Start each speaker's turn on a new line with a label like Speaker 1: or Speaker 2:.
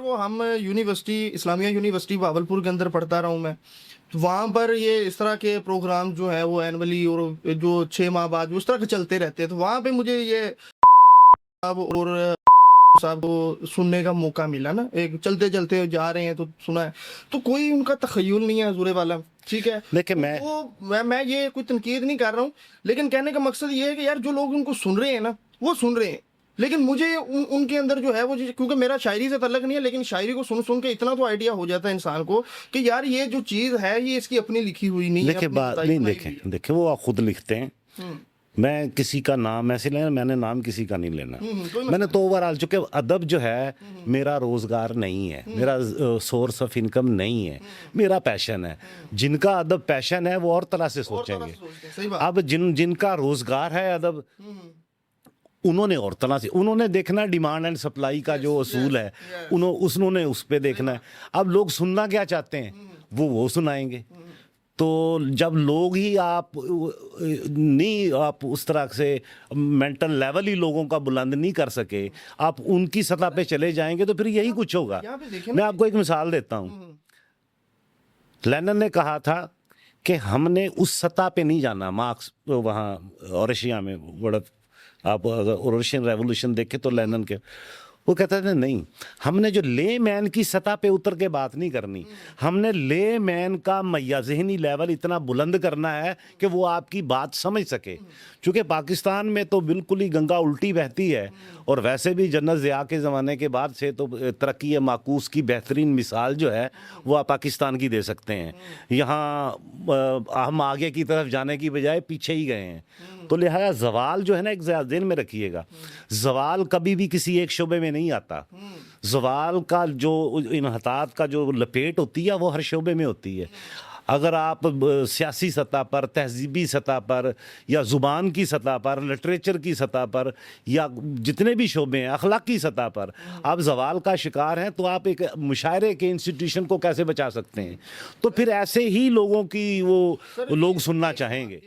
Speaker 1: वो हम university Islamia university Bahawalpur के अंदर पढ़ता रहा हूँ मैं। तो वहाँ पर ये इस तरह के प्रोग्राम जो है वो एनुअली और जो 6 माह बाद उस तरह के चलते रहते हैं। तो वहाँ पे मुझे ये साहब और साहब को सुनने का मौका मिला ना, एक चलते चलते जा रहे हैं तो सुना है। तो कोई उनका तखय्युल नहीं है हजूर वाला, ठीक है।
Speaker 2: देखिए
Speaker 1: तो
Speaker 2: मैं
Speaker 1: मैं ये कोई तनकीद नहीं कर रहा हूँ, लेकिन कहने का मकसद ये है कि यार जो लोग उनको सुन रहे हैं ना वो सुन रहे हैं, लेकिन मुझे उनके अंदर जो है वो क्योंकि मेरा शायरी से तल्लक नहीं है, लेकिन शायरी को सुन सुन के इतना तो आइडिया हो जाता है इंसान को कि यार ये जो चीज़ है ये इसकी अपनी लिखी हुई नहीं है,
Speaker 2: देखिए
Speaker 1: अपनी
Speaker 2: बात
Speaker 1: बताई
Speaker 2: नहीं,
Speaker 1: बनाई
Speaker 2: देखें
Speaker 1: हुई है।
Speaker 2: देखें वो आप खुद लिखते हैं।
Speaker 1: हम्म
Speaker 2: मैं किसी का नाम ऐसे लेना, मैंने नाम किसी का नहीं लेना।
Speaker 1: कोई
Speaker 2: मैंने
Speaker 1: मसला
Speaker 2: तो ओवरऑल, चूंकि अदब जो है मेरा रोजगार नहीं है, मेरा सोर्स ऑफ इनकम नहीं है, मेरा पैशन है। जिनका अदब पैशन है वो और तरह से
Speaker 1: और तरह
Speaker 2: सोचेंगे।
Speaker 1: से सोचते हैं, सही बात।
Speaker 2: अब जिनका रोजगार है अदब,
Speaker 1: हम्म
Speaker 2: उन्होंने और तरह से, उन्होंने देखना डिमांड एंड सप्लाई का जो असूल है,
Speaker 1: yes.
Speaker 2: उन्होंने उस पे देखना है। अब लोग सुनना क्या चाहते हैं वो सुनाएंगे। तो जब लोग ही आप नहीं, आप उस तरह से मेंटल लेवल ही लोगों का बुलंद नहीं कर सके, आप उनकी सतह पे चले जाएंगे तो फिर यही कुछ होगा।
Speaker 1: यहाँ पे देखें
Speaker 2: मैं
Speaker 1: ना।
Speaker 2: आपको एक मिसाल देता हूँ। लेनिन ने कहा था कि हमने उस सतह पे नहीं जाना। मार्क्स वहाँ रशिया में बड़ा, आप अगर रशियन रेवोल्यूशन देखें तो लेनिन के वो कहते थे नहीं, हमने जो ले मैन की सतह पे उतर के बात नहीं करनी, हमने ले मैन का मैया जहनी लेवल इतना बुलंद करना है कि वो आपकी बात समझ सके। क्योंकि पाकिस्तान में तो बिल्कुल ही गंगा उल्टी बहती है, और वैसे भी जन्नत ज़िया के ज़माने के बाद से तो तरक्की माकूस की बेहतरीन मिसाल जो है वो आप पाकिस्तान की दे सकते हैं। यहाँ हम आगे की तरफ जाने की बजाय पीछे ही गए हैं। तो लिहाजा जवाल जो है ना, एक ज़हन में रखिएगा, जवाल कभी भी किसी एक शोबे में नहीं आता। जवाल का जो इन्हतात का जो लपेट होती है वो हर शोबे में होती है। अगर आप सियासी सतह पर, तहजीबी सतह पर, या ज़ुबान की सतह पर, लिटरेचर की सतह पर, या जितने भी शोबे हैं अखलाकी सतह पर आप जवाल का शिकार हैं, तो आप एक मुशायरे के इंस्टीट्यूशन को कैसे बचा सकते हैं? तो फिर ऐसे ही लोगों की वो लोग सुनना चाहेंगे।